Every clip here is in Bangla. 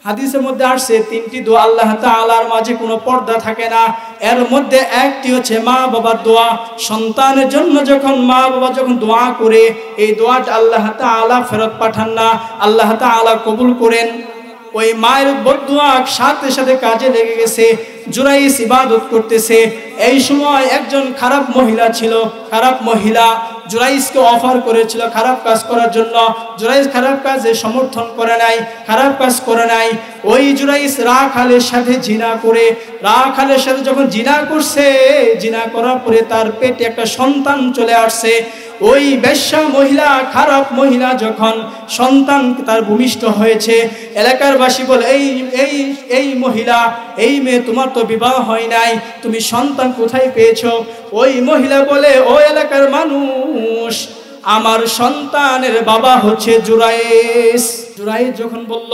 হাদিসের মধ্যে আসছে তিনটি দোয়া আল্লাহ তাআলার মাঝে কোনো পর্দা থাকে না। এর মধ্যে একটি হচ্ছে মা বাবার দোয়া। সন্তানের জন্য যখন মা বাবা যখন দোয়া করে, এই দোয়াটা আল্লাহ তাআলা ফেরত পাঠান না, আল্লাহ তাআলা কবুল করেন। ওই মায়ের বদদুয়া সাথে সাথে কাজে লেগে গেছে। জুরাইস ইবাদত করতেছে, এই সময় একজন খারাপ মহিলা ছিল। খারাপ মহিলা জুরাইসকে অফার করেছিল খারাপ কাজ করার জন্য। জুরাইস খারাপ কাজে সমর্থন করে নাই, খারাপ কাজ করে নাই। ওই জুরাইস রাখালের সাথে জিনা করে, রাখালের সাথে যখন জিনা করছে, জিনা করার পরে তার পেটে একটা সন্তান চলে আসছে। ওই বেশ্যা মহিলা, খারাপ মহিলা যখন সন্তান তার ভূমিষ্ঠ হয়েছে, এলাকার বাসী বলে এই মহিলা, এই মেয়ে তোমার তো বিবাহ হয় নাই, তুমি সন্তান কোথায় পেয়েছো? ওই মহিলা বলে, ও এলাকার মানুষ, আমার সন্তানের বাবা হচ্ছে জুরাইস। জুরাইস যখন বলল,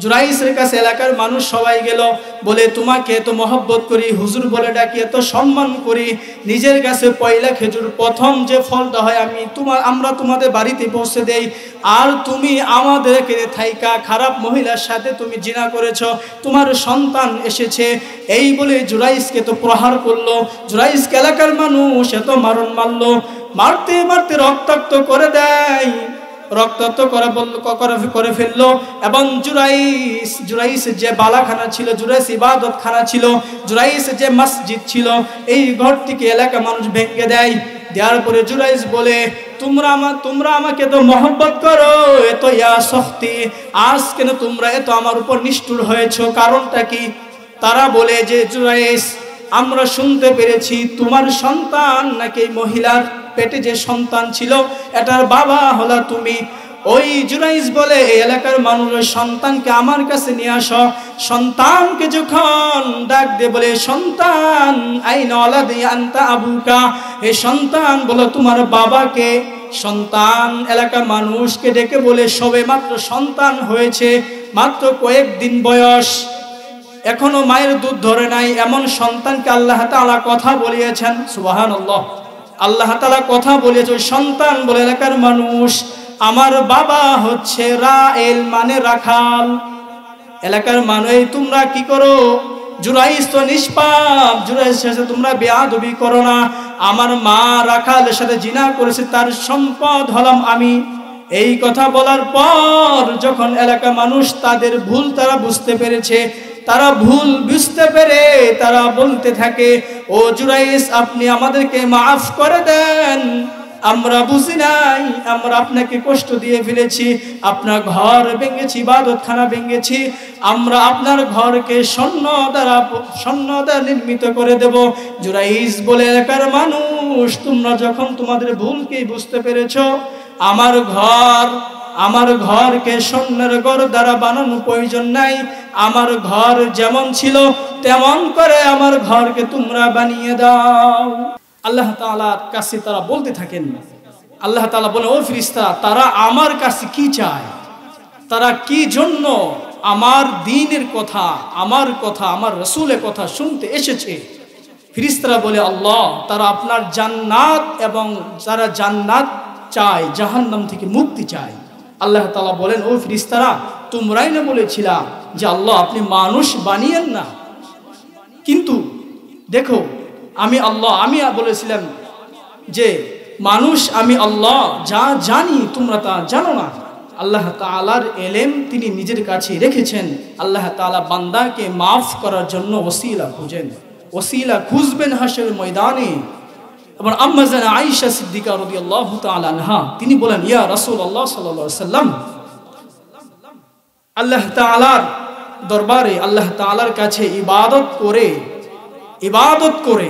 জুরাইসের কাছে এলাকার মানুষ সবাই গেল, বলে তোমাকে এত মহব্বত করি, হুজুর বলে ডাকি, এত সম্মান করি, নিজের কাছে পয়লা খেজুর প্রথম যে ফলটা হয় আমরা তোমাদের বাড়িতে পৌঁছে দেই, আর তুমি আমাদেরকে থাইকা খারাপ মহিলার সাথে তুমি জিনা করেছো, তোমার সন্তান এসেছে। এই বলে জুরাইসকে তো প্রহার করলো। জুরাইসকে এলাকার মানুষ এত মারণ মারলো, মারতে মারতে রক্তাক্ত করে দেয়, রক্তাক্ত করে ফেললো। এবং জুরাইস যে বালাখানা ছিল, জুরাইস ইবাদত খানা ছিল, জুরাইস যে মসজিদ ছিল, এই ঘরটিকে এলাকা মানুষ ভেঙে দেয়। দেওয়ার পরে জুরাইস বলে, তোমরা আমাকে তো মহব্বত করো, এত ইয়া শক্তি, আজ কেন তোমরা এত আমার উপর নিষ্ঠুর হয়েছো, কারণটা কি? তারা বলে যে, জুরাইস, আমরা শুনতে পেরেছি তোমার সন্তান নাকি মহিলার পেটে যে সন্তান ছিল, এটার বাবা হলো তুমি। ওই জুরাইস বলে, এই এলাকার মানুষের সন্তানকে আমার কাছে নিয়ে আসো। সন্তানকে যখন ডাক দিয়ে বলে, সন্তান, আইনা ওয়ালাদি আনতা আবুকা, এই সন্তান বলো তোমার বাবাকে। সন্তান এলাকার মানুষকে ডেকে বলে, সবে মাত্র সন্তান হয়েছে, মাত্র কয়েকদিন বয়স, এখনো মায়ের দুধ ধরে নাই, এমন সন্তানকে আল্লাহ তাআলা কথা বলিয়েছেন। সুবহানাল্লাহ, আল্লাহ তাআলা কথা বলেছে। সন্তান বলে, এলাকার মানুষ, আমার বাবা হচ্ছে রায়েল, মানে রাখাল। এলাকার মানুষ, তোমরা কি করো? জুরাইস তো নিষ্পাপ, জুরাইসের সাথে তোমরা বেয়াদবি করো না। আমার মা রাখালের সাথে জিনা করেছে, তার সম্পদ হলাম আমি। এই কথা বলার পর যখন এলাকা মানুষ তাদের ভুল তারা বুঝতে পেরেছে, তারা ভুল বুঝতে পেরে তারা বলতে থাকে, ও জুরাইস, আপনি আমাদেরকে মাফ করে দেন, আমরা বুঝি নাই, আমরা আপনাকে কষ্ট দিয়ে ফেলেছি, আপনার ঘর ভেঙেছি, ইবাদতখানা ভেঙেছি, আমরা আপনার ঘরকে স্বর্ণ দ্বারা নির্মিত করে দেব। জুরাইস বলে, এলাকার মানুষ, তোমরা যখন তোমাদের ভুলকে বুঝতে পেরেছো, আমার ঘরকে স্বর্ণের ঘর দ্বারা বানানো প্রয়োজন নাই, আমার ঘর যেমন ছিল তেমন করে আমার ঘরকে তোমরা বানিয়ে দাও। আল্লাহ তাআলার কাছে তারা বলতে থাকেন, আল্লাহ তাআলা বলে, ও ফেরেশতা, তারা আমার কাছে কি চায়, তারা কি জন্য আমার দ্বীনের কথা, আমার রাসূলের কথা শুনতে এসেছে? ফেরেশতারা বলে, আল্লাহ, তারা আপনার জান্নাত, এবং যারা জান্নাত চায়, জাহান্নাম থেকে মুক্তি চায়। আল্লাহ তাআলা বলেন, ও ফেরেশতারা, তোমরাই না বলেছিলা যে আল্লাহ আপনি মানুষ বানিয়েন না? কিন্তু দেখো, আমি বলেছিলাম যে মানুষ আমি আল্লাহ যা জানি তোমরা তা জানো না। আল্লাহ তাআলার ইলম তিনি নিজের কাছে রেখেছেন। আল্লাহ তাআলা বান্দাকে মাফ করার জন্য ওসিলা খুঁজেন, ওসিলা খুঁজবেন হাশরের ময়দানে। এবং আম্মা জানা আয়েশা সিদ্দিকা রাদিয়াল্লাহু তাআলা আনহা তিনি বলেন, ইয়া রাসূলুল্লাহ সাল্লাল্লাহু আলাইহি ওয়াসাল্লাম, আল্লাহ তাআলার দরবারে, আল্লাহ তাআলার কাছে ইবাদত করে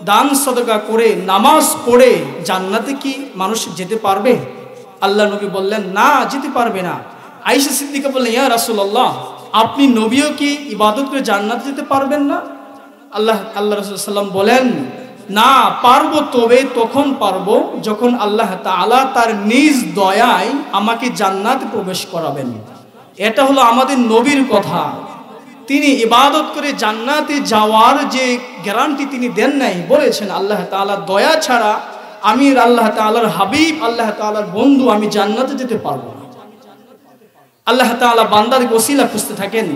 দান সদকা করে নামাজ পড়ে জান্নাতে কি মানুষ যেতে পারবে? আল্লাহ নবী বললেন, না, যেতে পারবে না। আয়েশা সিদ্দিকা বললেন, ইয়া রাসূলুল্লাহ, আপনি নবীও কি ইবাদত করে জান্নাতে যেতে পারবেন না? আল্লাহ রাসূল সাল্লাল্লাহু আলাইহি ওয়াসাল্লাম বলেন, না, পারবো, তবে তখন পারবো যখন আল্লাহ তাআলা তার নিজ দয়ায় আমাকে জান্নাতে প্রবেশ করাবেন। এটা হলো আমাদের নবীর কথা। তিনি ইবাদত করে জান্নাতে যাওয়ার যে গ্যারান্টি তিনি দেন নাই, বলেছেন আল্লাহ তাআলার দয়া ছাড়া আমি আল্লাহ তাআলার হাবিব, আল্লাহ তাআলার বন্ধু, আমি জান্নাতে যেতে পারবো না। আল্লাহ তাআলা বান্দাদের ওসিলা খুঁজতে থাকেন।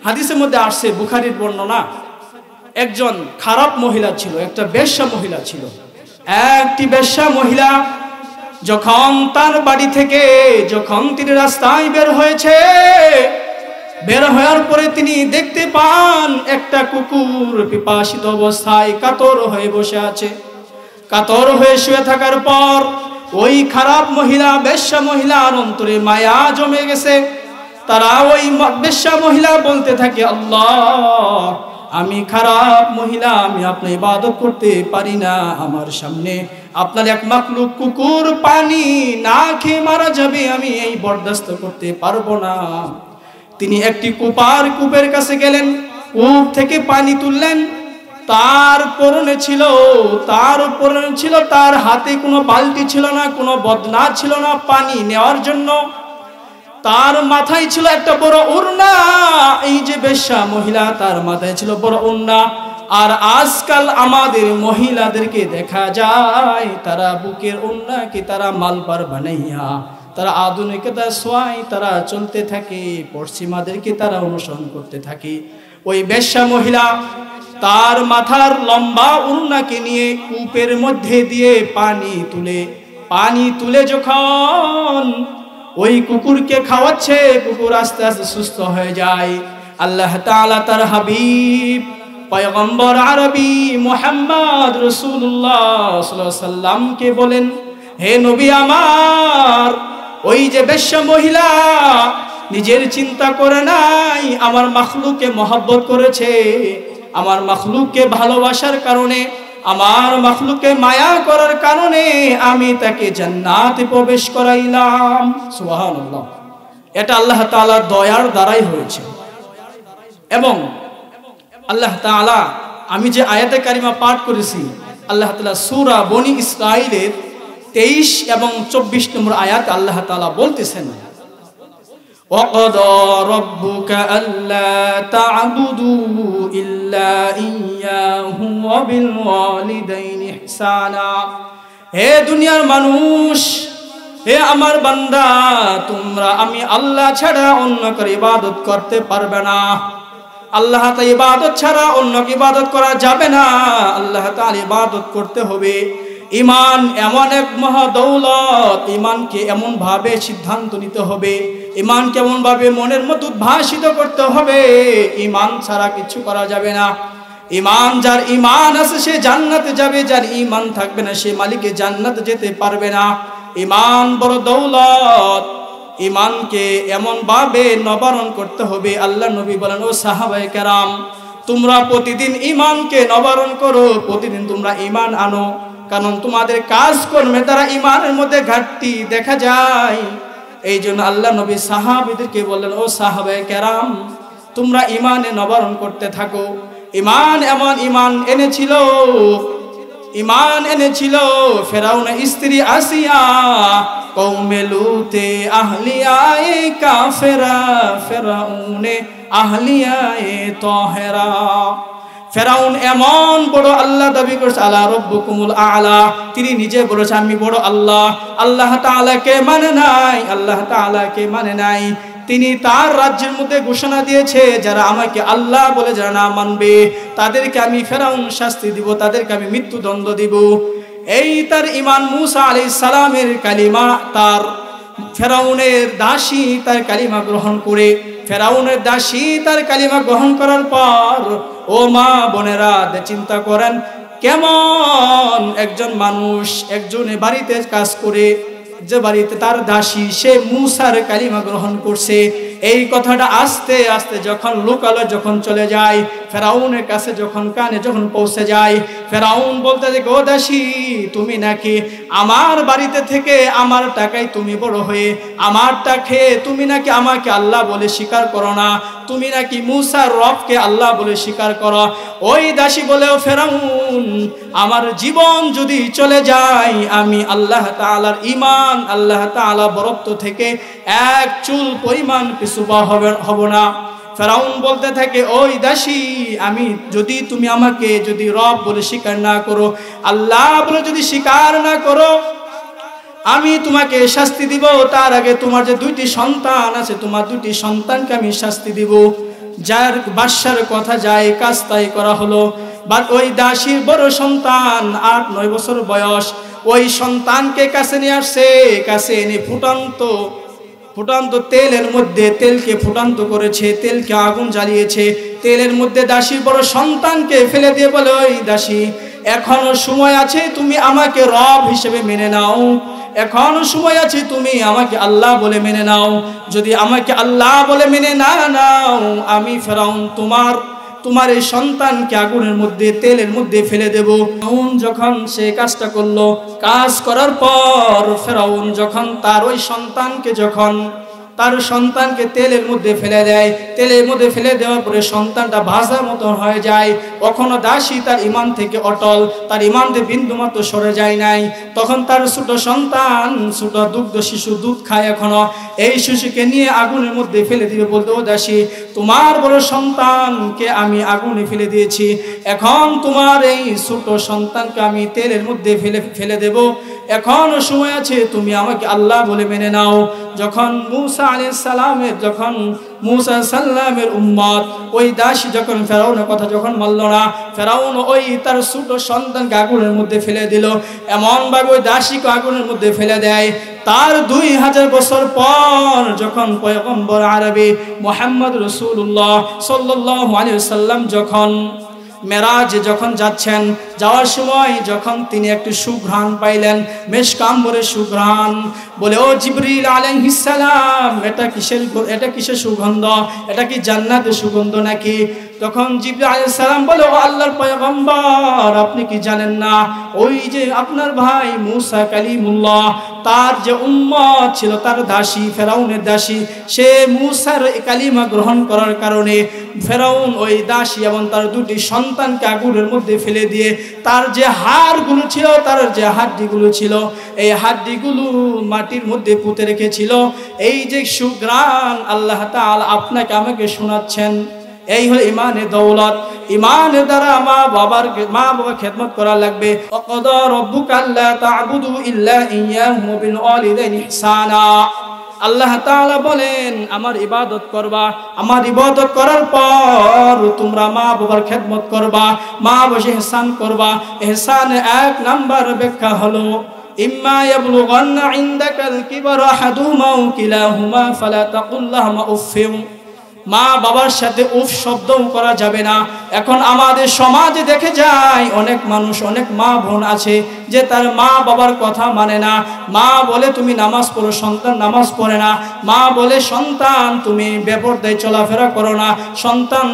হাদিসের মধ্যে আসছে, বুখারীর বর্ণনা, একজন খারাপ মহিলা ছিল, একটা বেশ্যা মহিলা ছিল। একটি বেশ্যা মহিলা যখন তার বাড়ি থেকে যখন তিনি রাস্তায় বের হয়েছে, বের হওয়ার পরে তিনি দেখতে পান একটা কুকুর পিপাসিত অবস্থায় কাতর হয়ে বসে আছে। কাতর হয়ে শুয়ে থাকার পর ওই খারাপ মহিলা, বেশ্যা মহিলার অন্তরে মায়া জমে গেছে। তারা ওই বেশ্যা মহিলা বলতে থাকে, আল্লাহ, আমি খারাপ মহিলা, আমি আপনার ইবাদত করতে পারি না, আমার সামনে আপনার এক মাখলুক কুকুর পানি না খেয়ে মারা যাবে, আমি এই বরদাস্ত করতে পারবো না। তিনি একটি কূপের কাছে গেলেন, কূপ থেকে পানি তুললেন। তার পরনে ছিল তার হাতে কোনো বালতি ছিল না, কোনো বদনা ছিল না পানি নেওয়ার জন্য। তার মাথায় ছিল একটা বড় ওড়না। এই যে বেশ্যা মহিলা, তার মাথায় ছিল বড় ওড়না। আর আজকাল আমাদের মহিলাদেরকে দেখা যায়, তারা বুকের ওড়নাকে তারা মালবার বানাইয়া, তারা আধুনিকতা সোয়াই তারা চলতে থাকে, পশ্চিমাদেরকে তারা অনুসরণ করতে থাকে। ওই বেশ্যা মহিলা তার মাথার লম্বা ওড়নাকে নিয়ে কূপের মধ্যে দিয়ে পানি তুলে যখন ওই কুকুরকে খাওয়াচ্ছে, কুকুর আস্তে আস্তে সুস্থ হয়ে যায়। আল্লাহ তাআলা তার হাবিব পয়গম্বর আরবি মুহাম্মদ রাসূলুল্লাহ সাল্লাল্লাহু আলাইহি সাল্লামকে বলেন, হে নবী আমার, ওই যে বেশ্যা মহিলা নিজের চিন্তা করে নাই, আমার মাখলুককে মহব্বত করেছে, আমার মাখলুককে ভালোবাসার কারণে, আমার মাখলুককে মায়া করার কারণে আমি তাকে জান্নাতে প্রবেশ করাইলাম। সুবহানাল্লাহ। এটা আল্লাহ তাআলার দয়ার দ্বারাই হয়েছে। এবং আল্লাহ তাআলা, আমি যে আয়াতে কারিমা পাঠ করেছি, আল্লাহ তাআলা সূরা বনি ইসরাঈলের 23 এবং 24 নম্বর আয়াত আল্লাহ তাআলা বলতেছেন, وَقَضَى رَبُّكَ أَلَّا تَعْبُدُوا إِلَّا إِيَّاهُ وَبِالْوَالِدَيْنِ إِحْسَانًا। হে দুনিয়ার মানুষ, হে আমার বান্দা, তোমরা আমি আল্লাহ ছাড়া অন্য কারো ইবাদত করতে পারবে না। আল্লাহ তাআলা ইবাদত ছাড়া অন্য ইবাদত করা যাবে না। আল্লাহ তাআলা ইবাদত করতে হবে। ঈমান এমন এক মহা দৌলত, ঈমানকে এমন ভাবে সিদ্ধান্ত নিতে হবে, ঈমানকে এমন ভাবে মনের মধ্যে উদ্ভাসিত করতে হবে, ঈমান ছাড়া কিছু করা যাবে না। যার ঈমান আছে সে জান্নাতে যাবে, যার ঈমান থাকবে না সে মালিকে জান্নাতে যেতে পারবে না। ঈমান বড় দৌলত, ঈমানকে এমন ভাবে নবায়ন করতে হবে। আল্লাহ নবী বলেন, ও সাহাবায়ে কেরাম, তোমরা প্রতিদিন ঈমানকে নবায়ন করো, প্রতিদিন তোমরা ঈমান আনো, কারণ তোমাদের কাজকর্মে দ্বারা ঈমানের মধ্যে ঘাটতি দেখা যায়। এই জন্য আল্লাহ নবী সাহাবীদেরকে বললেন, ও সাহাবায়ে কেরাম, তোমরা ঈমানে নবায়ন করতে থাকো। ঈমান এমন ঈমান এনেছিল ফেরাউনের স্ত্রী আসিয়া, কওমে লুতে আহলিয়ায়ে কাফেরা, ফেরাউনে আহলিয়ায়ে তাহেরা। ফেরাউন এমন বড় আল্লাহ দাবি করছে, আলা রব্বুকুমুল আলা, তিনি নিজে বলেছে আমি বড় আল্লাহ। আল্লাহ তাআলাকে মানে নাই। তিনি তার রাজ্যের মধ্যে ঘোষণা দিয়েছে, যারা আমাকে আল্লাহ বলে যারা না মানবে তাদেরকে আমি ফেরাউন শাস্তি দিব, তাদেরকে আমি মৃত্যুদণ্ড দিব। এই তার ঈমান। মূসা আলাইহিস সালামের কালিমা, তার ফেরাউনের দাসী তার কালিমা গ্রহণ করে, ফেরাউনের দাসী তার কালিমা গ্রহণ করার পর, ও মা বোনেরা, চিন্তা করেন কেমন একজন মানুষ, একজনে বাড়িতে কাজ করে, যে বাড়িতে তার দাসী, সে মূসার কালিমা গ্রহণ করছে। এই কথাটা আস্তে আস্তে যখন লোকালো, যখন চলে যায় ফেরাউনের কাছে, যখন কানে যখন পৌঁছে যায়, ফেরাউন বলতে যে, ও দাসী, তুমি নাকি আমার বাড়িতে থেকে আমার টাকায় তুমি বড় হয়ে আমারটা খেয়ে তুমি নাকি আমাকে আল্লাহ বলে স্বীকার করো না, তুমি নাকি মূসার রবকে আল্লাহ বলে স্বীকার করো। ওই দাসী বলে, ও ফেরাউন, আমার জীবন যদি চলে যায়, আমি আল্লাহ তাআলার ঈমান, আল্লাহ তাআলা বরত্ব থেকে এক চুল পরিমাণ পিছুপা হব না। ফেরাউন বলতে থাকে, ওই দাসী, তুমি আমাকে যদি রব বলে স্বীকার না করো, আল্লাহ বলে যদি স্বীকার না করো, আমি তোমাকে শাস্তি দিব, তার আগে তোমার যে দুইটি সন্তান আছে তোমার দুইটি সন্তানকে আমি শাস্তি দিব। যার বাদশার কথা যায় কাজ তাই করা হলো। বাট ওই দাসীর বড় সন্তান 8-9 বছর বয়স, ওই সন্তানকে কাছে নিয়ে আসছে, কাছে এনে ফুটান্ত তেলের মধ্যে তেলকে ফুটান্ত করেছে, তেলকে আগুন জ্বালিয়েছে। তেলের মধ্যে দাসীর বড় সন্তানকে ফেলে দিয়ে বলে, ওই দাসী এখনো সময় আছে, তুমি আমাকে রব হিসেবে মেনে নাও, এখনো সময় আছে, তুমি আমাকে আল্লাহ বলে মেনে নাও। যদি আমাকে আল্লাহ বলে মেনে না নাও, আমি ফেরাউন তোমার এই সন্তানকে আগুনের মধ্যে তেলের মধ্যে ফেলে দেব। ফেরাউন যখন সে কাজটা করলো, কাজ করার পর ফেরাউন যখন তার সন্তানকে তেলের মধ্যে ফেলে দেয়, তেলের মধ্যে ফেলে দেওয়ার পরে সন্তানটা ভাজার মতো হয়ে যায়। কখনো দাসী তার ঈমান থেকে অটল, তার ঈমান থেকে বিন্দুমাত্র সরে যায় নাই। তখন তার ছোট সন্তান, ছোট দুগ্ধ শিশু, দুধ খায় এখনো, এই শিশুকে নিয়ে আগুনের মধ্যে ফেলে দিবে। বলতে, ও দাসী তোমার বড় সন্তানকে আমি আগুনে ফেলে দিয়েছি, এখন তোমার এই ছোট সন্তানকে আমি তেলের মধ্যে ফেলে দেব, এখনো সময় আছে, তুমি আমাকে আল্লাহ বলে মেনে নাও। যখন মুসা আলাইহিস সালামের উম্মত ওই দাসী যখন ফেরাউনের কথা যখন মানল না, ফেরাউন ওই তার ছোট সন্তানকে আগুনের মধ্যে ফেলে দিল। এমন ভাবে ওই দাসীকে আগুনের মধ্যে ফেলে দেয়, তার 2000 বছর পর যখন পয়গম্বর আরবি মুহাম্মদ রাসূলুল্লাহ সাল্লাল্লাহু আলাইহি ওয়াসাল্লাম যখন মেরাজে যখন যাচ্ছেন, যাওয়ার সময় যখন তিনি একটি সুঘ্রাণ পাইলেন, মেশকাম্বরের সুঘ্রাণ। বলে, ও জিবরিল আলাইহিস সালাম, এটা কিসের সুগন্ধ, এটা কি জান্নাতের সুগন্ধ নাকি? তখন জিবরিল আলাইহিস সালাম বলে, ও আল্লাহর পয়গম্বর, আপনি কি জানেন না ওই যে আপনার ভাই মুসা কালিমুল্লাহ, তার যে উম্মত ছিল, তার দাসী, ফেরাউনের দাসী, সে মুসার কালিমা গ্রহণ করার কারণে ফেরাউন ওই দাসী এবং তার দুটি সন্তানকে আগুনের মধ্যে ফেলে দিয়ে তার যে হাড়গুলো ছিল, তার যে হাড্ডিগুলো ছিল, এই হাড্ডিগুলো মাটির মধ্যে পুঁতে রেখেছিল। এই যে সুঘ্রাণ আল্লাহ তাআলা আপনাকে আমাকে শোনাচ্ছেন, এই হলো ইমানের দৌলত। ইমানের দ্বারা মা বাবা খেদমত করা লাগবে। ওয়াকাদা রাব্বুকা আল্লা তা'বুদু ইল্লা ইয়্যাহু ওয়া বিল ওয়ালিদাইনি ইহসানা। আল্লাহ তাআলা বলেন, আমার ইবাদত করবা, আমার ইবাদত করার পর তোমরা মা বাবার খেদমত করবা, মা বাবার ইহসান করবা। ইহসানের 1 নাম্বার ব্যাখ্যা হলো, ইম্মা ইয়াবলুগান্না ইনদাকাল কিবারা আহাদুহুমা আও কিলাহুমা ফালা তাকুল লাহুমা উফফিন। মা বাবার সাথে উফ শব্দও করা যাবে না। এখন আমাদের সমাজে দেখে যায় অনেক মানুষ, অনেক মা বোন আছে যে তার মা বাবার কথা মানে না। মা বলে তুমি নামাজ পড়ো, সন্তান নামাজ পড়ে না। মা বলে সন্তান তুমি বেপরদায় চলাফেরা করো না। সন্তান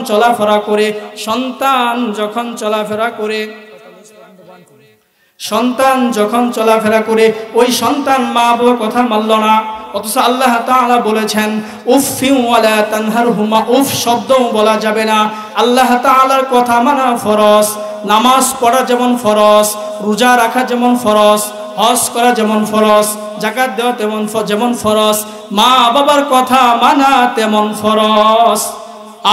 যখন চলাফেরা করে ওই সন্তান মা বাবার কথা মানল না। অথচ আল্লাহ তাআলা বলেছেন, উফফিন ওয়ালা তানহারহুমা, উফ শব্দও বলা যাবে না। আল্লাহ তাআলার কথা মানা ফরজ। নামাজ পড়া যেমন ফরজ, রোজা রাখা যেমন ফরজ, হজ করা যেমন ফরজ, যাকাত দেওয়া যেমন ফরজ, মা বাবার কথা মানা তেমন ফরজ।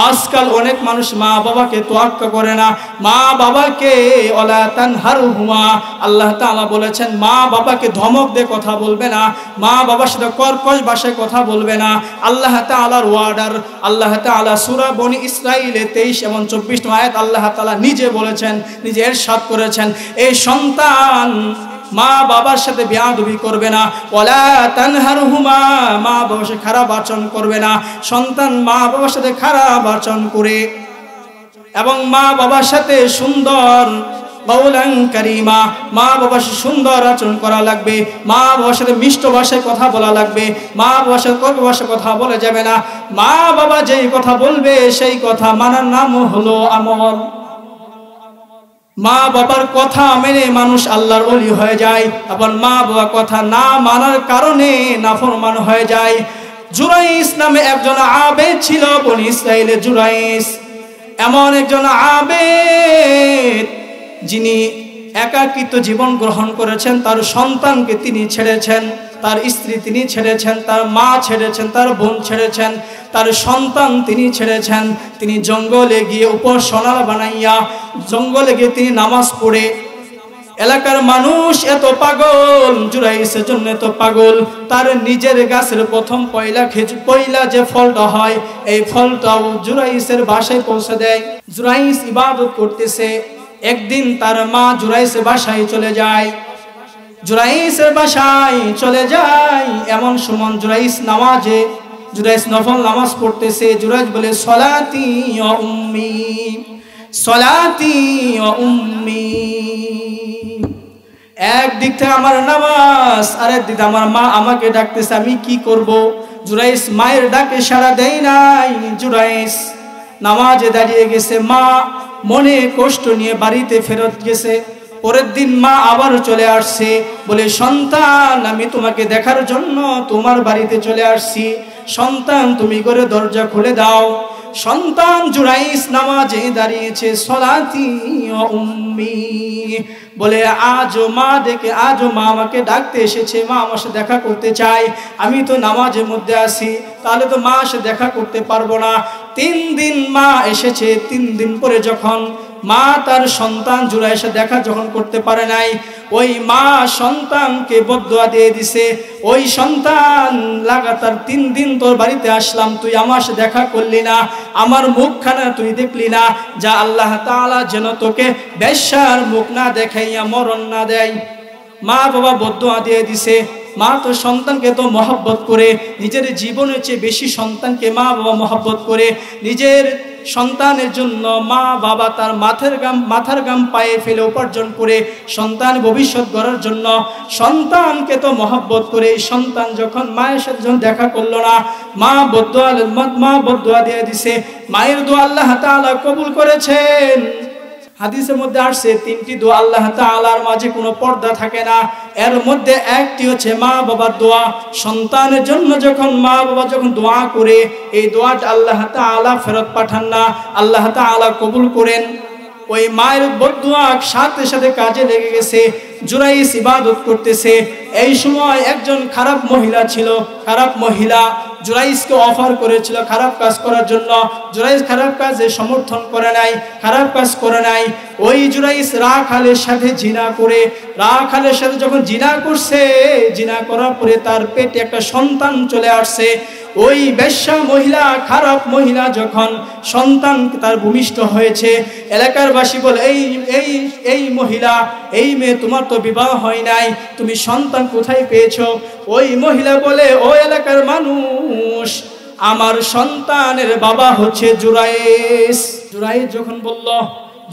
আজকাল অনেক মানুষ মা বাবাকে তোয়াক্কা করে না। মা বাবাকে ওয়ালা তানহারহুমা, আল্লাহ তাআলা বলেছেন মা বাবাকে ধমক দিয়ে কথা বলবে না, মা বাবার সাথে কর্কশ ভাষায় কথা বলবে না। আল্লাহ তাআলার ওয়ার্ডার, আল্লাহ তাআলা সূরা বনি ইসরাঈলে 23 এবং 24 নম্বর আয়াত আল্লাহ তাআলা নিজে বলেছেন, নিজে ইরশাদ করেছেন, এই সন্তান মা বাবার সাথে বেয়াদবি করবে না। ওয়ালা তানহারহুমা, মা বাবার সাথে খারাপ আচরণ করবে না। সন্তান মা বাবার সাথে খারাপ আচরণ করে এবং মা বাবার সাথে সুন্দর কওলান কারীমা, মা বাবার সাথে সুন্দর আচরণ করা লাগবে। মা বাবার সাথে মিষ্ট ভাষায় কথা বলা লাগবে। মা বাবার সাথে কড়া ভাষায় কথা বলা যাবে না। মা বাবা যেই কথা বলবে সেই কথা মানার নাম হলো আমল। মা বাবার কথা মেনে মানুষ আল্লাহর ওলি হয়ে যায়, আবার মা বাবার কথা না মানার কারণে নাফরমান হয়ে যায়। জুরাইস নামে একজন আবেদ ছিল বনি ইসরাইলের। জুরাইস এমন একজন আবেদ যিনি একাকিত্ব জীবন গ্রহণ করেছেন। তার সন্তানকে তিনি ছেড়েছেন, তার স্ত্রী তিনি ছেড়েছেন, তার মা ছেড়েছেন, তার বোন ছেড়েছেন, তার সন্তান তিনি ছেড়েছেন। তিনি জঙ্গলে গিয়ে উপাসনা বানাইয়া জঙ্গলে গিয়ে তিনি নামাজ পড়ে এলাকার মানুষ এত পাগল, জুরাইসের জন্য এত পাগল, তার নিজের গাছের প্রথম পয়লা যে ফলটা হয় এই ফলটাও জুরাইসের বাসায় পৌঁছে দেয়। জুরাইস ইবাদত করতেছে। একদিন তার মা জুরাইসের বাসায় চলে যায়। জুরাইসের বাসায় চলে যায় এমন সময় জুরাইস নফল নামাজ পড়তেছে। জুরাইস বলে সলাতি ও উম্মি, সলাতি ও উম্মি। একদিক থেকে আমার নামাজ, আরেক দিক আমার মা আমাকে ডাকতেছে, আমি কি করব? জুরাইস মায়ের ডাকে সাড়া দেয় নাই। জুরাইস নামাজে দাঁড়িয়ে গেছে। মা মনে কষ্ট নিয়ে বাড়িতে ফেরত গেছে। পরের দিন মা আবার চলে আসছে, বলে সন্তান আমি তোমাকে দেখার জন্য তোমার বাড়িতে চলে আসছি, সন্তান তুমি করে দরজা খুলে দাও। সন্তান জুরাইস নামাজে দাঁড়িয়েছে, সলাতি ও উম্মি বলে আজও মা আমাকে ডাকতে এসেছে, মা আমার সাথে দেখা করতে চায়, আমি তো নামাজের মধ্যে আছি, তাহলে তো মা সাথে দেখা করতে পারবো না। 3 দিন মা এসেছে। 3 দিন পরে যখন মা তার সন্তান জুরাইসের দেখা যখন করতে পারে নাই, ওই মা সন্তানকে বদদুয়া দিয়ে দিছে, ওই সন্তান লাগাতার 3 দিন তোর বাড়িতে আসলাম, তুই আমার সাথে দেখা করলি না, আমার মুখখানা তুই দেখলি না, যা আল্লাহ তাআলা যেন তোকে বেশ্যার মুখ না দেখাইয়া মরণ না দেয়। মা বাবা বদদুয়া দিয়ে দিছে। মা তো সন্তানকে তো মহব্বত করে, নিজের জীবনের চেয়ে বেশি সন্তানকে মা বাবা মহব্বত করে, নিজের সন্তানের জন্য মা বাবা তার মাথার গাম পায়ে ফেলে উপার্জন করে সন্তান ভবিষ্যৎ গড়ার জন্য সন্তানকে তো মহব্বত করে, সন্তান যখন মায়ের সাথে যখন দেখা করলো না, মা বদদুয়া দিয়ে দিছে। মায়ের দোয়া আল্লাহ তাআলা কবুল করেছেন। হাদিসের মধ্যে আসছে 3টি দোয়া আল্লাহ তাআলার মাঝে কোনো পর্দা থাকে না। এর মধ্যে একটি হচ্ছে মা বাবার দোয়া। সন্তানের জন্য যখন মা বাবা যখন দোয়া করে, এই দোয়াটা আল্লাহ তাআলা ফেরত পাঠান না, আল্লাহ তাআলা কবুল করেন। ওই মায়ের বদদুয়া সাথে সাথে কাজে লেগে গেছে। জুরাইস ইবাদত করতেছে। এই সময় একজন খারাপ মহিলা ছিল। খারাপ মহিলা জুরাইসকে অফার করেছিল খারাপ কাজ করার জন্য। জুরাইস খারাপ কাজে সমর্থন করে নাই, খারাপ কাজ করে নাই। ওই জুরাইস রাখালের সাথে জিনা করে, রাখালের সাথে যখন জিনা করছে, জিনা করার পরে তার পেটে একটা সন্তান চলে আসছে। ওই বেশ্যা মহিলা, খারাপ মহিলা যখন সন্তান তার ভূমিষ্ঠ হয়েছে, এলাকার বাসী বলে এই মহিলা, এই মেয়ে তোমার তো বিবাহ হয় নাই, তুমি সন্তান কোথায় পেয়েছো? ওই মহিলা বলে, ও এলাকার মানুষ, আমার সন্তানের বাবা হচ্ছে জুরাইস। জুরাইস যখন বলল,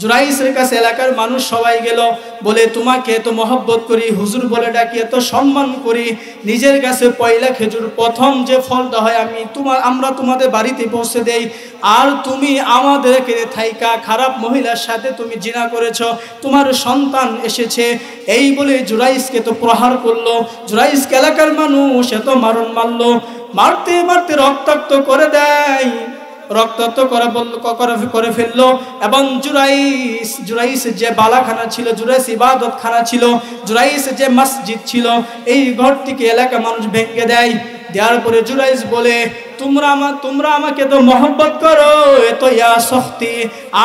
জুরাইসের কাছে এলাকার মানুষ সবাই গেল, বলে তোমাকে এত মহব্বত করি, হুজুর বলে ডাকি, এত সম্মান করি, নিজের কাছে পয়লা খেজুর প্রথম যে ফলটা হয় আমরা তোমাদের বাড়িতে পৌঁছে দেই, আর তুমি আমাদেরকে থাইকা খারাপ মহিলার সাথে তুমি জিনা করেছো, তোমার সন্তান এসেছে। এই বলে জুরাইসকে তো প্রহার করলো। জুরাইসকে এলাকার মানুষ এত মারণ মারলো, মারতে মারতে রক্তাক্ত করে দেয়, রক্তাক্ত করে ফেললো। এবং জুরাইস যে বালাখানা ছিল, জুরাইস ইবাদত খানা ছিল, জুরাইস যে মসজিদ ছিল, এই ঘরটিকে এলাকা মানুষ ভেঙে দেয়। দেওয়ার পরে জুরাইস বলে, তোমরা আমাকে তো মহব্বত করো, এত ইয়া শক্তি,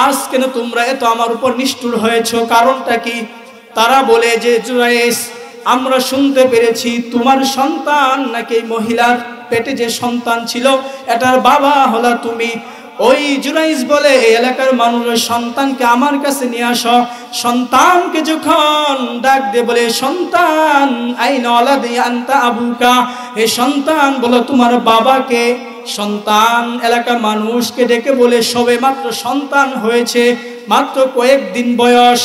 আজ কেন তোমরা এত আমার উপর নিষ্ঠুর হয়েছো, কারণটা কি? তারা বলে যে জুরাইস, আমরা শুনতে পেরেছি তোমার সন্তান নাকি মহিলার পেটে যে সন্তান ছিল এটার বাবা হলা তুমি। ওই জুরাইস বলে, এই এলাকার মানুষের সন্তানকে আমার কাছে নিয়ে আসো। সন্তানকে যখন ডাক দিয়ে বলে, সন্তান আইনা ওয়ালাদি আনতা আবুকা, এই সন্তান বলো তোমার বাবাকে। সন্তান এলাকার মানুষকে ডেকে বলে, সবে মাত্র সন্তান হয়েছে, মাত্র কয়েকদিন বয়স,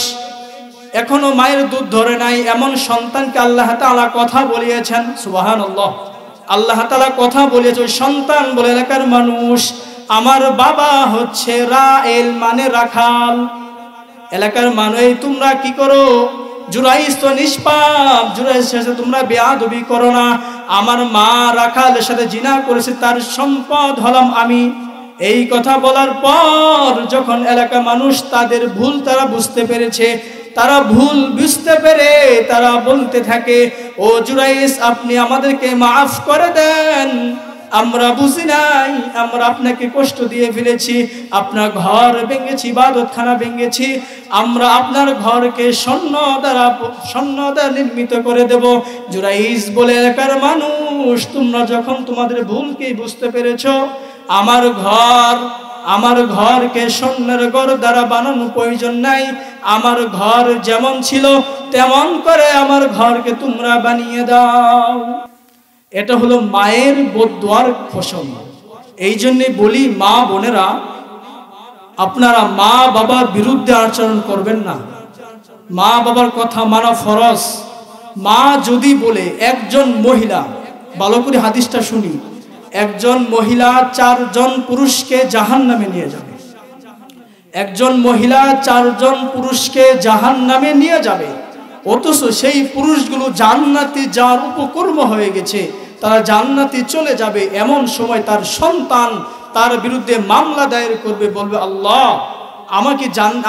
এখনো মায়ের দুধ ধরে নাই, এমন সন্তানকে আল্লাহ তাআলা কথা বলিয়েছেন। সুবহানাল্লাহ, আল্লাহ তাআলা কথা বলেছে। ওই সন্তান বলে, এলাকার মানুষ, আমার বাবা হচ্ছে রায়েল, মানে রাখাল। এলাকার মানুষ, তোমরা কি করো? জুরাইস তো নিষ্পাপ, জুরাইসের সাথে তোমরা বেয়াদবি করো না। আমার মা রাখালের সাথে জিনা করেছে, তার সম্পদ হলাম আমি। এই কথা বলার পর যখন এলাকা মানুষ তাদের ভুল তারা বুঝতে পেরেছে, তারা ভুল বুঝতে পেরে তারা বলতে থাকে, ও জুরাইস, আপনি আমাদেরকে মাফ করে দেন, আমরা বুঝি নাই, আমরা আপনাকে কষ্ট দিয়ে ফেলেছি, আপনার ঘর ভেঙেছি, ইবাদতখানা ভেঙেছি, আমরা আপনার ঘরকে স্বর্ণ দ্বারা নির্মিত করে দেব। জুরাইজ বলে এলাকার মানুষ, তোমরা যখন তোমাদের ভুলকে বুঝতে পেরেছো, আমার ঘরকে স্বর্ণের ঘর দ্বারা বানানো প্রয়োজন নাই, আমার ঘর যেমন ছিল তেমন করে আমার ঘরকে তোমরা বানিয়ে দাও। এটা হলো মায়ের বদদুয়ার ফসল। এই জন্যে বলি, মা বোনেরা, আপনারা মা বাবার বিরুদ্ধে আচরণ করবেন না। মা বাবার কথা মানা ফরজ। মা যদি বলে, একজন মহিলা, ভালো করে হাদিসটা শুনি, একজন মহিলা 4 জন পুরুষকে জাহান্নামে নিয়ে যাবে। একজন মহিলা 4 জন পুরুষকে জাহান্নামে নিয়ে যাবে, অথচ সেই পুরুষগুলো জান্নাতে যাওয়ার উপকর্ম হয়ে গেছে, তারা জান্নাতে চলে যাবে। এমন সময় তার সন্তান তার বিরুদ্ধে মামলা দায়ের করবে, বলবে, আল্লাহ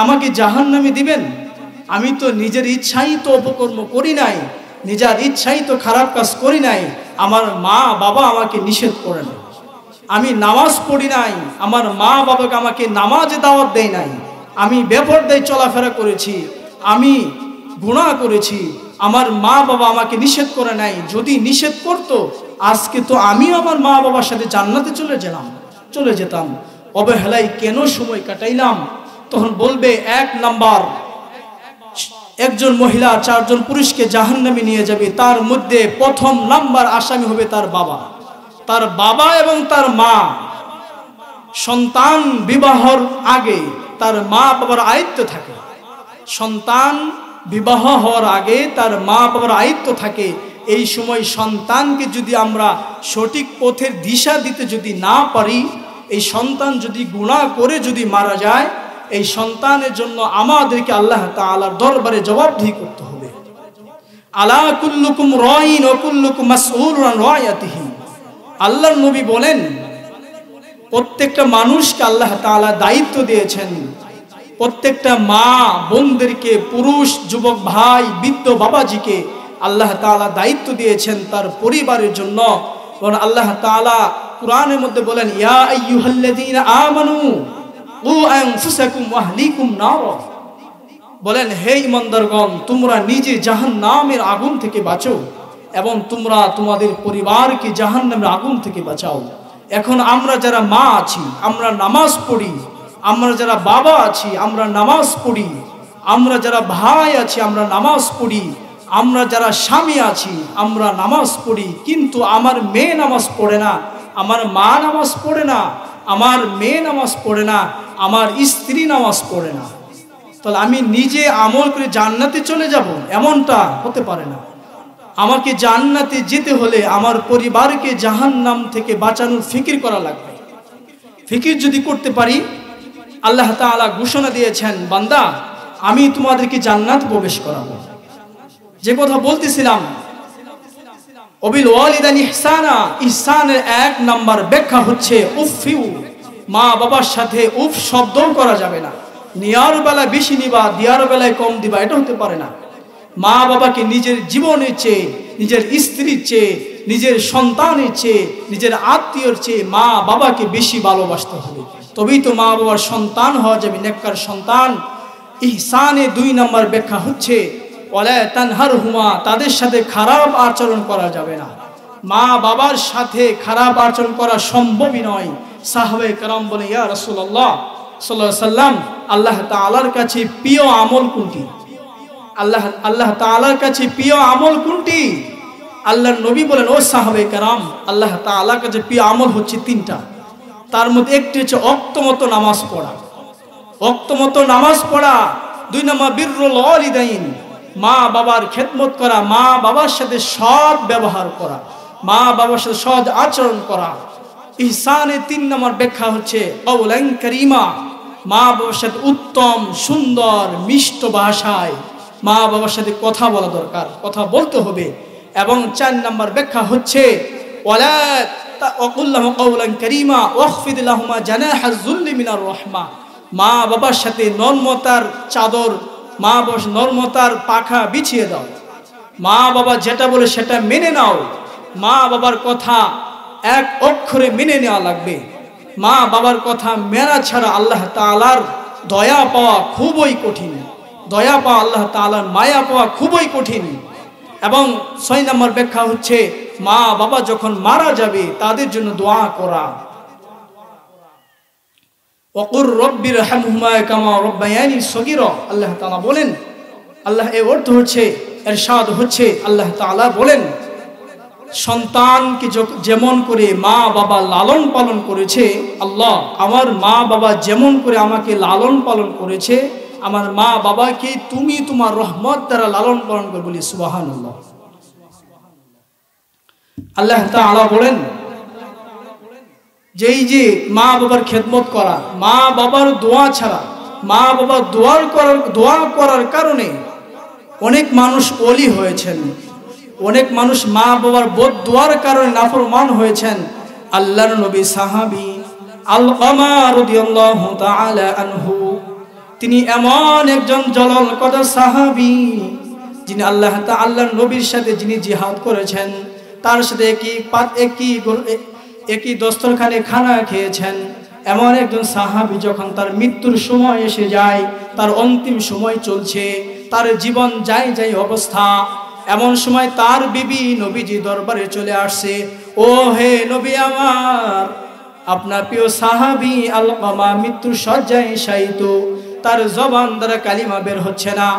আমাকে জাহান্নামে দিবেন? আমি তো নিজের ইচ্ছাই তো অপকর্ম করি নাই, নিজের ইচ্ছাই তো খারাপ কাজ করি নাই, আমার মা বাবা আমাকে নিষেধ করেন, আমি নামাজ পড়ি নাই, আমার মা বাবাকে আমাকে নামাজে দাওয়াত দেয় নাই, আমি বেপরদায় চলাফেরা করেছি, আমি গুনাহ করেছি, আমার মা বাবা আমাকে নিষেধ করে নাই। যদি নিষেধ করতো, আজকে তো আমিও আমার মা বাবার সাথে জান্নাতে চলে যেতাম। অবহেলায় কেন সময় কাটাইলাম? তখন বলবে, 1 নাম্বার, একজন মহিলা 4 জন পুরুষকে জাহান্নামে নিয়ে যাবে, তার মধ্যে প্রথম নাম্বার আসামি হবে তার বাবা এবং তার মা। সন্তান বিবাহর আগে তার মা বাবার আয়ত্ত থাকে, সন্তান বিবাহ হওয়ার আগে তার মা বাবার আয়ত্ত থাকে। এই সময় সন্তানকে যদি আমরা সঠিক পথের দিশা দিতে যদি না পারি, এই সন্তান যদি গুনাহ করে যদি মারা যায়, এই সন্তানের জন্য আমাদেরকে আল্লাহ তাআলার দরবারে জবাবদিহি করতে হবে। আলা কুল্লুকুম রাইন ওয়া কুল্লুকুম মাসউলুন আন রায়াতিহি। আল্লাহর নবী বলেন, প্রত্যেকটা মানুষকে আল্লাহ তাআলা দায়িত্ব দিয়েছেন। প্রত্যেকটা মা বোনদেরকে, পুরুষ যুবক ভাই বৃদ্ধ বাবাজিকে আল্লাহ তাআলা দায়িত্ব দিয়েছেন তার পরিবারের জন্য। আল্লাহ তাআলা কুরআনের মধ্যে বলেন, ইয়া আইয়ুহাল্লাযীনা আমানু কু আনফুসাকুম ওয়া আহলিকুম নার। বলেন, হে ঈমানদারগণ, তোমরা নিজে জাহান্নামের আগুন থেকে বাঁচো এবং তোমরা তোমাদের পরিবারকে জাহান্নামের আগুন থেকে বাঁচাও। এখন আমরা যারা মা আছি, আমরা নামাজ পড়ি, আমরা যারা বাবা আছি, আমরা নামাজ পড়ি, আমরা যারা ভাই আছি, আমরা নামাজ পড়ি, আমরা যারা স্বামী আছি, আমরা নামাজ পড়ি, কিন্তু আমার মেয়ে নামাজ পড়ে না, আমার মা নামাজ পড়ে না, আমার মেয়ে নামাজ পড়ে না, আমার স্ত্রী নামাজ পড়ে না। তাহলে আমি নিজে আমল করে জান্নাতে চলে যাব? এমনটা হতে পারে না। আমাকে জান্নাতে যেতে হলে আমার পরিবারকে জাহান্নাম থেকে বাঁচানোর ফিকির করা লাগবে। ফিকির যদি করতে পারি, আল্লাহ তাআলা ঘোষণা দিয়েছেন, বান্দা আমি তোমাদেরকে জান্নাত প্রবেশ করাবো। যে কথা বলতেছিলাম, অবিল ওয়ালিদাইনি ইহসানা, ইহসানের 1 নাম্বার ব্যাখ্যা হচ্ছে উফিউ। মা বাবার সাথে উফ শব্দও করা যাবে না। নেয়ার বেলায় বেশি নিবা, দেওয়ার বেলায় কম দিবা, এটা হতে পারে না। মা বাবাকে নিজের জীবনের চেয়ে, নিজের স্ত্রীর চেয়ে, নিজের সন্তানের চেয়ে, নিজের আত্মীয়র চেয়ে মা বাবাকে বেশি ভালোবাসতে হবে, তবেই তো মা বাবার সন্তান হওয়া যাবে, নেককার সন্তান। ইহসানে 2 নাম্বার ব্যাখ্যা হচ্ছে ওয়ালা তানহারহুমা, তাদের সাথে খারাপ আচরণ করা যাবে না। মা বাবার সাথে খারাপ আচরণ করা সম্ভবই নয়। সাহাবায়ে কেরাম বলে, ইয়া রাসূলুল্লাহ সাল্লাল্লাহু আলাইহি সাল্লাম, আল্লাহ তাআলার কাছে প্রিয় আমল কোনটি? আল্লাহ তাআলার কাছে প্রিয় আমল কোনটি? আল্লাহর নবী বলেন, ও সাহাবায়ে কেরাম, আল্লাহ তাআলার কাছে প্রিয় আমল হচ্ছে 3টা। তার মধ্যে একটি হচ্ছে ওয়াক্তমতো নামাজ পড়া। ওয়াক্তমতো নামাজ পড়া। 2 নম্বর বিররুল ওয়ালিদাইন, মা বাবার খেদমত করা, মা বাবার সাথে সৎ ব্যবহার করা, মা বাবার সাথে সৎ আচরণ করা। ইহসানে 3 নম্বর ব্যাখ্যা হচ্ছে কওলান কারীমা, মা বাবার সাথে উত্তম সুন্দর মিষ্ট ভাষায় মা বাবার সাথে কথা বলা দরকার, কথা বলতে হবে। এবং 4 নম্বর ব্যাখ্যা হচ্ছে ওয়ালা তাকুল লাহু কওলান কারীমা ওয়াখফিদ লাহুমা জানাহাজ যুল্লি মিনার রাহমা, মা বাবার সাথে নরমতার চাদর, মা বাবার নরমতার পাখা বিছিয়ে দাও। মা বাবা যেটা বলে সেটা মেনে নাও। মা বাবার কথা এক অক্ষরে মেনে নেওয়া লাগবে। মা বাবার কথা মেনা ছাড়া আল্লাহ তাআলার দয়া পাওয়া খুবই কঠিন, দয়া পাওয়া আল্লাহ তাআলার মায়া পাওয়া খুবই কঠিন। এবং 6 নম্বর ব্যাখ্যা হচ্ছে মা বাবা যখন মারা যাবে তাদের জন্য দোয়া করা। ওয়াকুর রব্বির হামহুমা কামা রব্বায়ানি সগীরা, আল্লাহ তাআলা বলেন। আল্লাহ এর অর্থ হচ্ছে, ইরশাদ হচ্ছে, আল্লাহ তাআলা বলেন সন্তানকে যেমন করে মা বাবা লালন পালন করেছে, আল্লাহ আমার মা বাবা যেমন করে আমাকে লালন পালন করেছে, আমার মা বাবাকে তুমি তোমার রহমত দ্বারা লালন পালন করে, বলি সুবহানাল্লাহ। আল্লাহ তাআলা বলেন যে এই যে মা বাবার খেদমত করা, মা বাবার দোয়া ছাড়া, মা বাবার দোয়া করার কারণে অনেক মানুষ ওলি হয়েছেন, অনেক মানুষ মা বাবার বদদোয়ার কারণে নাফরমান হয়েছেন। আল্লাহর নবী সাহাবী আলকামা রাদিয়াল্লাহু তাআলা আনহু, তিনি এমন একজন জলাল কদর সাহাবী যিনি আল্লাহর নবীর সাথে যিনি জিহাদ করেছেন, তার সাথে একই দস্তরখানে খানা খেয়েছেন। এমন একজন সাহাবী যখন তার মৃত্যুর সময় এসে যায়, তার অন্তিম সময় চলছে, তার জীবন যাই অবস্থা, এমন সময় তার বিবি নবীজি দরবারে চলে আসছে। ও হে নবী আমার, আপনার প্রিয় সাহাবী আলকামা মৃত্যুর শয্যায় শায়িত, তার জবান দ্বারা কালিমা বের হচ্ছে না।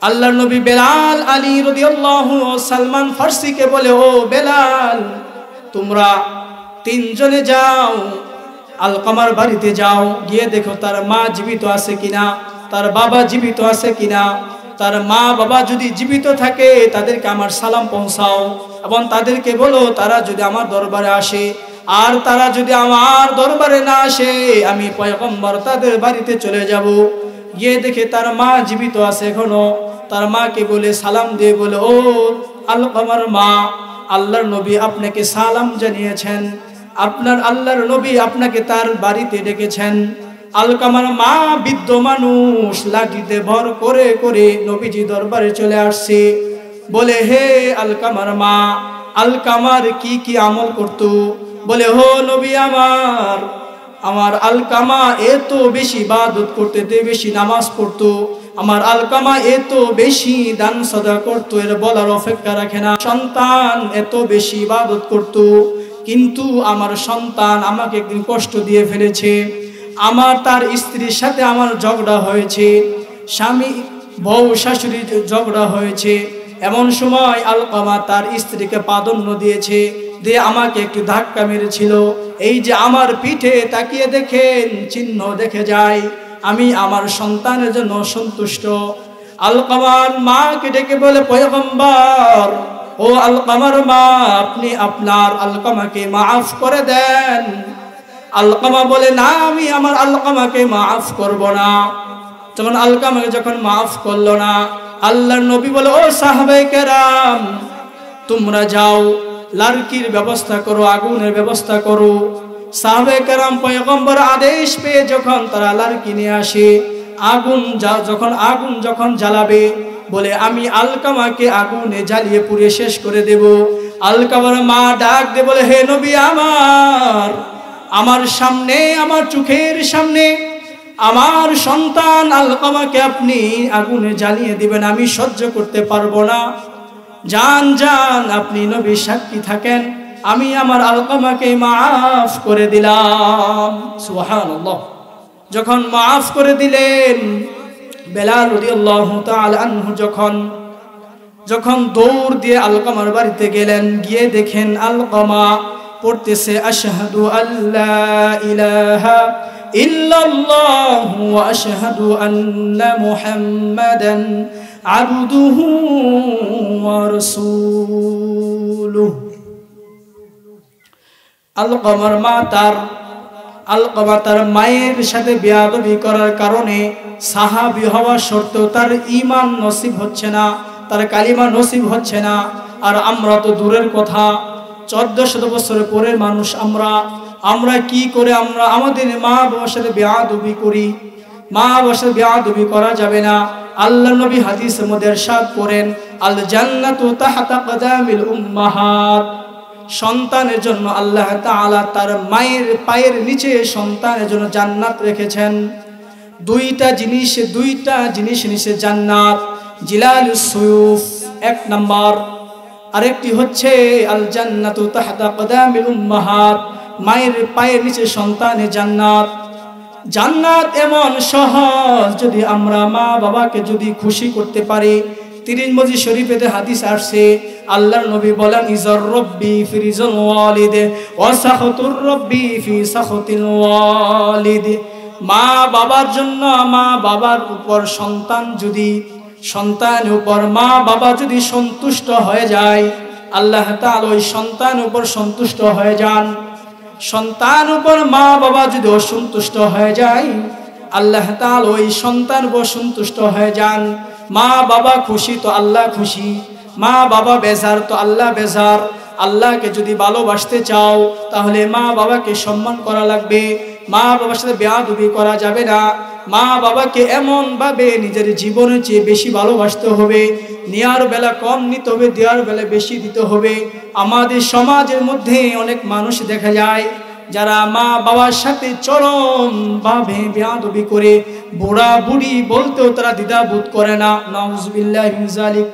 আল্লাহর নবী বেলাল, আলী রাদিয়াল্লাহু ও সালমান ফারসিকে বলে, ও বেলাল তোমরা তিনজনে যাও আলকামার বাড়িতে যাও, গিয়ে দেখো তার মা জীবিত আছে কিনা, তার বাবা জীবিত আছে কিনা। তার মা বাবা যদি জীবিত থাকে তাদেরকে আমার সালাম পৌঁছাও, এবং তাদেরকে বলো তারা যদি আমার দরবারে আসে, আর তারা যদি আমার দরবারে না আসে আমি পয়গম্বর তাদের বাড়িতে চলে যাব। গিয়ে দেখে তার মা জীবিত আছে এখনো, তার মাকে বলে সালাম দিয়ে বলে, ও আলকামার মা, আল্লাহর নবী আপনাকে সালাম জানিয়েছেন, আপনার আল্লাহর নবী আপনাকে তার বাড়িতে ডেকেছেন। আলকামার মা বৃদ্ধ মানুষ, লাঠিতে ভর করে করে নবীজি দরবারে চলে আসছে। বলে, হে আলকামার মা, আলকামার কি কি আমল করত? বলে, হো নবী আমার আলকামা এত বেশি ইবাদত করতে, বেশি নামাজ পড়তো, আমার আলকামা এত বেশি দান সাদা করতো, এর বলার অপেক্ষা রাখে না। সন্তান এত বেশি ইবাদত করতো, কিন্তু আমার সন্তান আমাকে একদিন কষ্ট দিয়ে ফেলেছে, আমার তার স্ত্রীর সাথে আমার ঝগড়া হয়েছে, স্বামী বউ শাশুড়ি ঝগড়া হয়েছে। এমন সময় আলকামা তার স্ত্রীকে প্রাধান্য দিয়েছে, দিয়ে আমাকে একটু ধাক্কা মেরেছিল। এই যে আমার পিঠে তাকিয়ে দেখেন চিহ্ন দেখে যায়, আমি আমার সন্তানের জন্য সন্তুষ্ট। আলকামার মাকে ডেকে বলে, পয়গম্বর, ও আলকামার মা, আপনি আপনার আলকামাকে মাফ করে দেন। আলকামা বলে, না, আমি আমার আলকামাকে মাফ করব না। তখন আলকামাকে যখন মাফ করলো না, আল্লাহর নবী বলে, ও সাহাবায়ে কেরাম, তোমরা যাও লার্কির ব্যবস্থা করো, আগুনের ব্যবস্থা করো। সাহাবায়ে কেরাম পয়গম্বর আদেশ পেয়ে যখন তারা লার্কি নিয়ে আসে, আগুন যখন জ্বালাবে, বলে আমি আলকামাকে আগুনে জ্বালিয়ে পুড়িয়ে শেষ করে দেব। আলকামার মা ডাক দিয়ে বলে, হে নবী আমার সামনে, আমার চোখের সামনে আমার সন্তান আলকামাকে আপনি আগুনে জ্বালিয়ে দিবেন, আমি সহ্য করতে পারবো না। যান আপনি নবী সাক্ষী থাকেন, আমি আমার আলকামাকে মাফ করে দিলাম। সুবহানাল্লাহ। যখন মাফ করে দিলেন, বেলাল রাদিয়াল্লাহু তাআলা আনহু যখন দৌড় দিয়ে আলকামার বাড়িতে গেলেন, গিয়ে দেখেন আলকামা পড়তেছে, আশহাদু আল্লা ইলাহা ইল্লাল্লাহু ওয়া আশহাদু আন্না মুহাম্মাদান আবদুহু ওয়া রাসূলুহু। আলকামা তার মায়ের সাথে বেয়াদবি করার কারণে সাহাবী হওয়া সত্ত্বেও তার ঈমান নসিব হচ্ছে না, তার কালিমা নসিব হচ্ছে না। আর আমরা তো দূরের কথা, 1400 বছরের পরের মানুষ আমরা কি করে আমরা আমাদের মা বাবার সাথে বেয়াদবি করি? মা বাবার সাথে বেয়াদবি করা যাবে না। আল্লাহর নবী হাদিসের মধ্যে ইরশাদ করেন, আল জান্নাতু তাহতা কদামিল উম্মাহাত, সন্তানের জন্য আল্লাহ তাআলা তার মায়ের পায়ের নিচে সন্তানের জন্য জান্নাত রেখেছেন। দুইটা জিনিস নিচে জান্নাত, জিলালুস সুয়ুফ এক নাম্বার, আরেকটি হচ্ছে আল জান্নাতু তাহতা কদামিল উম্মাহাত, মায়ের পায়ের নিচে সন্তানের জান্নাত। জান্নাত এমন সহজ, যদি আমরা মা বাবাকে যদি খুশি করতে পারি। তিরমিজি শরীফেতে হাদিস আসছে, আল্লাহর নবী বলেন ইজার রব্বি ফি রিজাল ওয়ালিদ ওয়া সাখাতুর রব্বি ফি সাখাতিল ওয়ালিদ। মা বাবার জন্য, মা বাবার উপর সন্তান যদি, সন্তানের উপর মা বাবা যদি সন্তুষ্ট হয়ে যায়, আল্লাহ তাআলা ওই সন্তানের উপর সন্তুষ্ট হয়ে যান। সন্তান উপর মা বাবা যদি অসন্তুষ্ট হয়ে যায়, আল্লাহ তাআলা ওই সন্তান উপর সন্তুষ্ট হয়ে যান। মা বাবা খুশি তো আল্লাহ খুশি, মা বাবা বেজার তো আল্লাহ বেজার। আল্লাহকে যদি ভালোবাসতে চাও তাহলে মা বাবাকে সম্মান করা লাগবে, মা বাবার সাথে বেয়াদবি করা যাবে না। মা বাবাকে এমন ভাবে নিজের জীবনের চেয়ে বেশি ভালোবাসতে হবে, নেয়ার বেলা কম নিতে হবে, দেওয়ার বেলা বেশি দিতে হবে। আমাদের সমাজের মধ্যে অনেক মানুষ দেখা যায় যারা মা বাবার সাথে চরম ভাবে বেয়াদবি করে, বুড়া বুড়ি বলতেও তারা দ্বিধাবোধ করে না। নাউজুবিল্লাহি মিন যালিক।